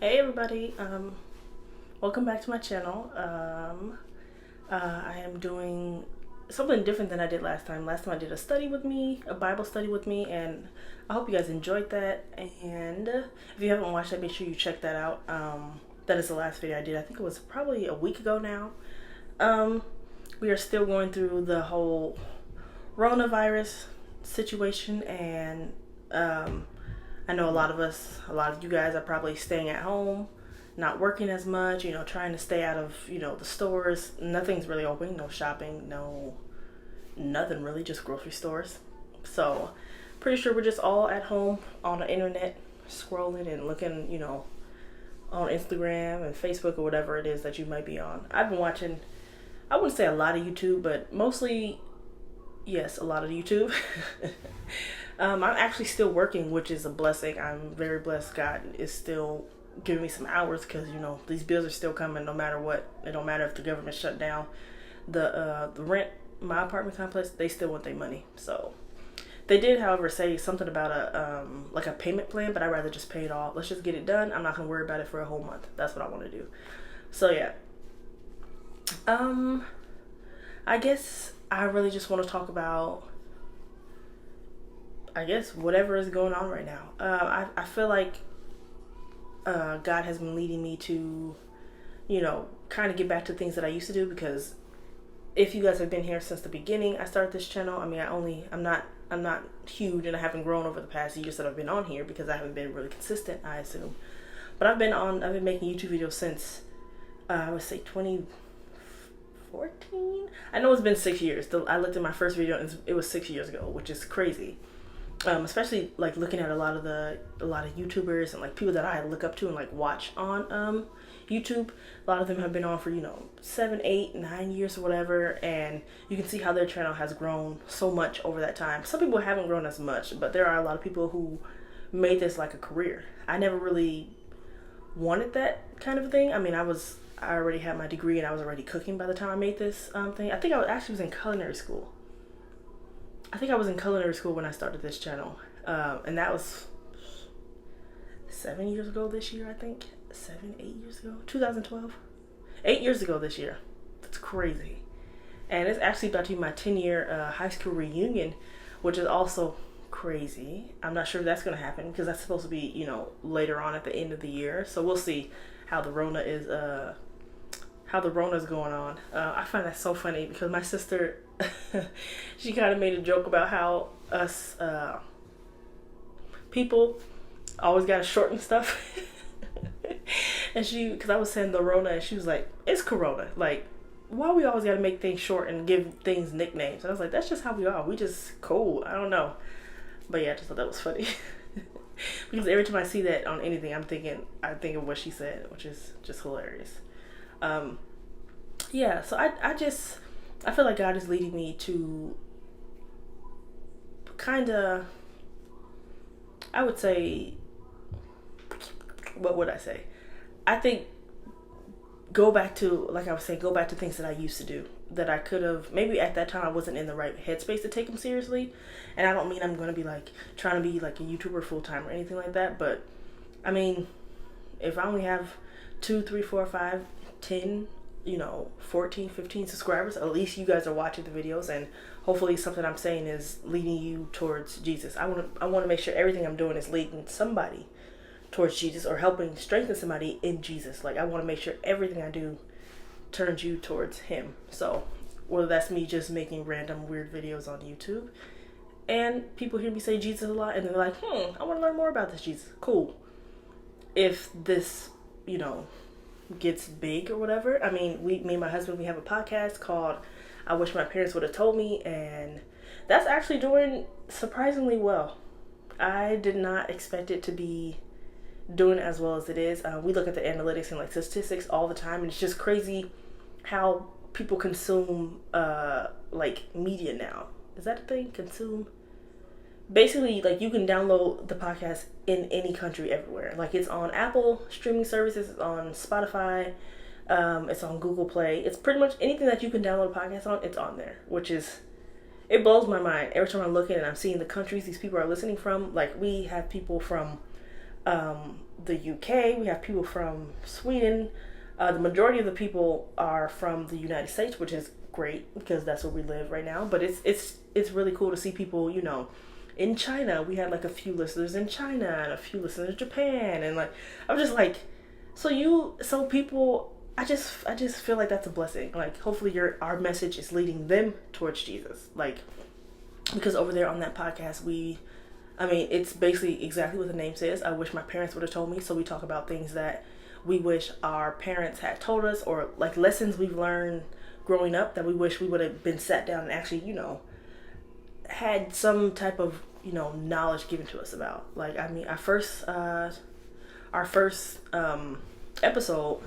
Hey everybody, welcome back to my channel. I am doing something different than I did last time. Last time I did a Bible study with me, and I hope you guys enjoyed that. And if you haven't watched that, make sure you check that out. That is the last video I did. I think it was probably a week ago now. We are still going through the whole Rona virus situation, and I know a lot of you guys are probably staying at home, not working as much, trying to stay out of, the stores. Nothing's really open, no shopping, nothing really, just grocery stores. So pretty sure we're just all at home on the internet, scrolling and looking, on Instagram and Facebook or whatever it is that you might be on. I've been watching, I wouldn't say a lot of YouTube, but mostly, yes, a lot of YouTube. I'm actually still working, which is a blessing. I'm very blessed. God is still giving me some hours because, these bills are still coming no matter what. It don't matter if the government shut down. The rent, my apartment complex, they still want their money. So they did, however, say something about a payment plan, but I'd rather just pay it all. Let's just get it done. I'm not going to worry about it for a whole month. That's what I want to do. So, yeah. I guess I really just want to talk about, whatever is going on right now. I feel like God has been leading me to, kind of get back to things that I used to do, because if you guys have been here since the beginning, I started this channel. I mean, I'm not huge, and I haven't grown over the past years that I've been on here because I haven't been really consistent, I assume. But I've been making YouTube videos since, I would say 2014. I know it's been 6 years. I looked at my first video and it was 6 years ago, which is crazy. Especially like looking at a lot of YouTubers and like people that I look up to and like watch on YouTube. A lot of them have been on for 7, 8, 9 years or whatever, and you can see how their channel has grown so much over that time. Some people haven't grown as much, but there are a lot of people who made this like a career. I never really wanted that kind of thing. I mean, I already had my degree and I was already cooking by the time I made this thing. I think I actually was in culinary school. I think I was in culinary school when I started this channel. And that was 7 years ago this year, I think. 7, 8 years ago? 2012? 8 years ago this year. That's crazy. And it's actually about to be my 10-year high school reunion, which is also crazy. I'm not sure if that's going to happen because that's supposed to be, later on at the end of the year. So we'll see how the Rona is going on. I find that so funny because my sister, she kind of made a joke about how us people always got to shorten stuff. And because I was saying the Rona, and she was like, it's Corona. Like, why we always got to make things short and give things nicknames? And I was like, that's just how we are. We just cool. I don't know. But yeah, I just thought that was funny. Because every time I see that on anything, I think of what she said, which is just hilarious. Yeah, so I feel like God is leading me to kind of, I would say, what would I say? I think go back to things that I used to do that I could have, maybe at that time I wasn't in the right headspace to take them seriously. And I don't mean I'm going to be like trying to be like a YouTuber full time or anything like that. But I mean, if I only have 2, 3, 4, 5, 10, 14, 15 subscribers, at least you guys are watching the videos, and hopefully something I'm saying is leading you towards Jesus. I want to make sure everything I'm doing is leading somebody towards Jesus or helping strengthen somebody in Jesus. Like, I want to make sure everything I do turns you towards him. So whether that's me just making random weird videos on YouTube and people hear me say Jesus a lot and they're like, I want to learn more about this Jesus. Cool. If this, gets big or whatever. I mean, me and my husband, we have a podcast called I Wish My Parents Would Have Told Me, and that's actually doing surprisingly well. I did not expect it to be doing as well as it is. We look at the analytics and like statistics all the time, and it's just crazy how people consume like media now. Is that a thing? Consume? Basically, like, you can download the podcast in any country, everywhere. Like, it's on Apple streaming services, it's on Spotify, it's on Google Play. It's pretty much anything that you can download a podcast on, it's on there, which is, it blows my mind. Every time I'm looking and I'm seeing the countries these people are listening from, like, we have people from the UK. We have people from Sweden. The majority of the people are from the United States, which is great because that's where we live right now. But it's really cool to see people, in China. We had like a few listeners in China and a few listeners in Japan, and like I'm just like, so people. I just feel like that's a blessing. Like hopefully our message is leading them towards Jesus. Like because over there on that podcast it's basically exactly what the name says. I wish my parents would have told me. So we talk about things that we wish our parents had told us, or like lessons we've learned growing up that we wish we would have been sat down and actually, had some type of, knowledge given to us about. Like, our first episode,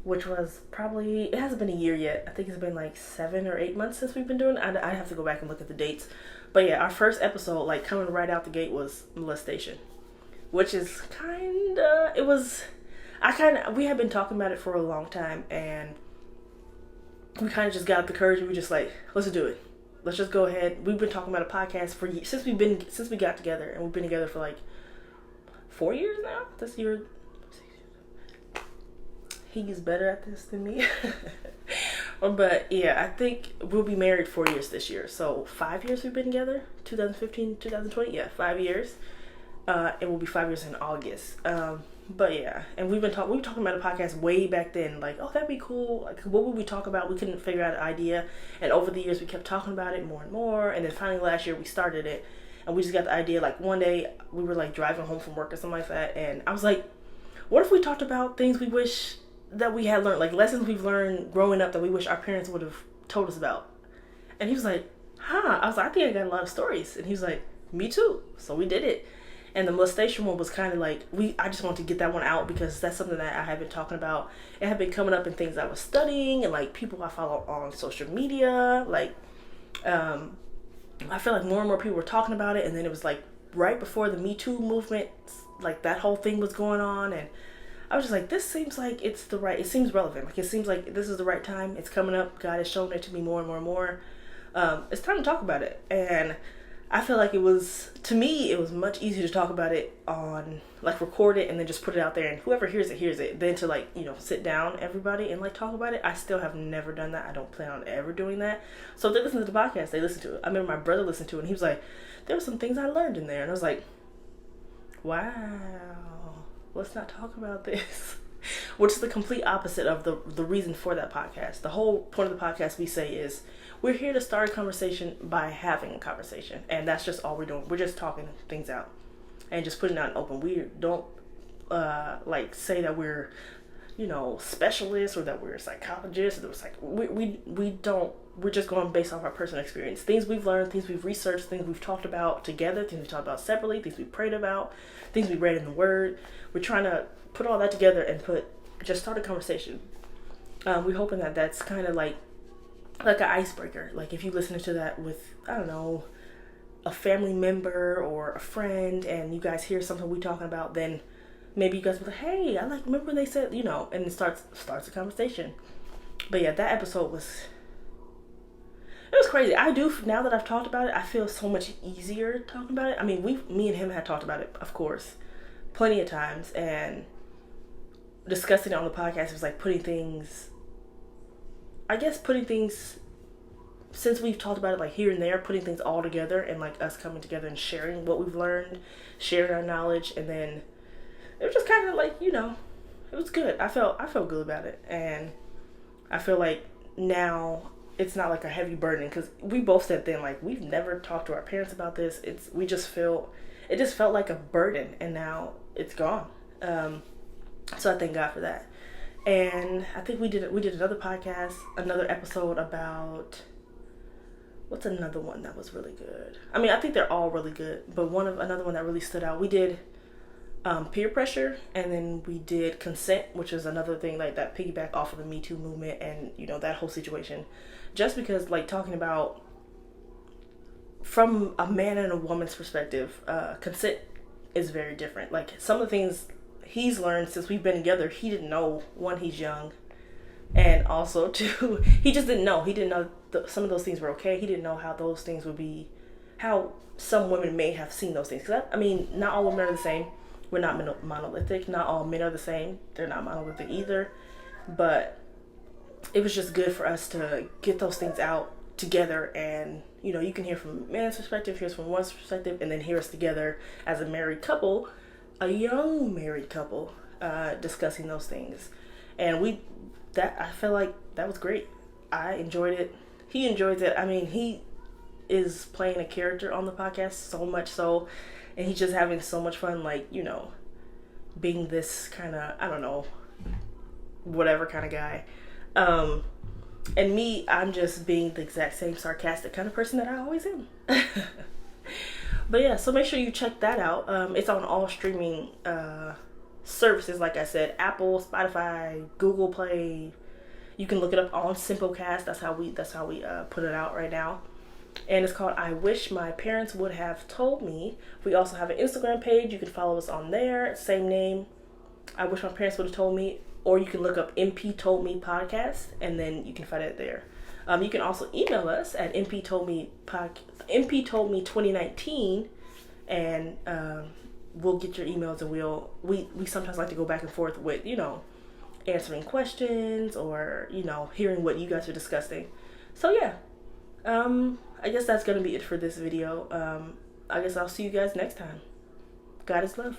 which was probably, it hasn't been a year yet. I think it's been like 7 or 8 months since we've been doing it. I have to go back and look at the dates. But yeah, our first episode, like coming right out the gate, was molestation, which is we had been talking about it for a long time, and we kind of just got up the courage and we just like, let's do it. Let's just go ahead. We've been talking about a podcast for years, since we got together, and we've been together for like 4 years now. This year, he's better at this than me. But yeah, I think we'll be married 4 years this year. So 5 years we've been together. 2015, 2020. Yeah, 5 years. It will be 5 years in August. But yeah, and we were talking about a podcast way back then, like, oh, that'd be cool. Like, what would we talk about? We couldn't figure out an idea, and over the years we kept talking about it more and more, and then finally last year we started it, and we just got the idea. Like one day we were like driving home from work or something like that, and I was like, what if we talked about things we wish that we had learned, like lessons we've learned growing up that we wish our parents would have told us about? And he was like, I was like, I think I got a lot of stories. And he was like, me too. So we did it. And the molestation one was kind of like, I just wanted to get that one out because that's something that I had been talking about. It had been coming up in things I was studying and like people I follow on social media. Like, I feel like more and more people were talking about it. And then it was like right before the Me Too movement, like that whole thing was going on. And I was just like, this seems like it seems relevant. Like it seems like this is the right time. It's coming up. God has shown it to me more and more and more. It's time to talk about it. And I feel like it was much easier to talk about it on, like, record it and then just put it out there, and whoever hears it, than to, like, sit down everybody and, like, talk about it. I still have never done that. I don't plan on ever doing that. So if they listen to the podcast, they listen to it. I remember my brother listened to it, and he was like, there were some things I learned in there. And I was like, wow, let's not talk about this. Which is the complete opposite of the reason for that podcast. The whole point of the podcast, we say, is we're here to start a conversation by having a conversation. And that's just all we're doing. We're just talking things out and just putting it out in open. We don't say that we're, specialists or that we're psychologists. We don't. We're just going based off our personal experience. Things we've learned, things we've researched, things we've talked about together, things we talked about separately, things we prayed about, things we read in the Word. We're trying to put all that together and just start a conversation. We're hoping that that's kind of like an icebreaker. Like if you listen to that with, I don't know, a family member or a friend, and you guys hear something we talking about, then maybe you guys will be like, hey, I remember when they said, and it starts a conversation. But yeah, that episode was crazy. Now that I've talked about it, I feel so much easier talking about it. I mean, me and him had talked about it, of course, plenty of times, and discussing it on the podcast was like putting things, since we've talked about it like here and there, putting things all together and like us coming together and sharing what we've learned, sharing our knowledge, and then it was just kind of like, it was good. I felt good about it, and I feel like now it's not like a heavy burden, because we both said then, like, we've never talked to our parents about this. It just felt like a burden, and now it's gone. So I thank God for that. And I think we did another podcast, another episode about, what's another one that was really good? I mean, I think they're all really good, but another one that really stood out, we did peer pressure, and then we did consent, which is another thing like that piggyback off of the Me Too movement and that whole situation. Just because, like, talking about from a man and a woman's perspective, consent is very different. Like, some of the things he's learned since we've been together, he didn't know. One, he's young, and also two, he just didn't know. He didn't know some of those things were okay. He didn't know how those things would be, how some women may have seen those things. Because I mean, not all women are the same. we're not monolithic. Not all men are the same. They're not monolithic either. But it was just good for us to get those things out together, and you know, you can hear from a man's perspective, hear from one's perspective, and then hear us together as a married couple, a young married couple, discussing those things. And I felt like that was great. I enjoyed it. He enjoyed it. I mean, he is playing a character on the podcast so much so, and he's just having so much fun, like, you know, being this kind of, I don't know, whatever kind of guy. And me, I'm just being the exact same sarcastic kind of person that I always am. But yeah, so make sure you check that out. It's on all streaming services, like I said, Apple, Spotify, Google Play. You can look it up on Simplecast. That's how we put it out right now. And it's called I Wish My Parents Would Have Told Me. We also have an Instagram page. You can follow us on there. Same name, I Wish My Parents Would Have Told Me. Or you can look up MP Told Me Podcast, and then you can find it there. You can also email us at mptoldme2019, and we'll get your emails, and we sometimes like to go back and forth with, you know, answering questions, or, you know, hearing what you guys are discussing. So yeah, I guess that's gonna be it for this video. I guess I'll see you guys next time. God is love.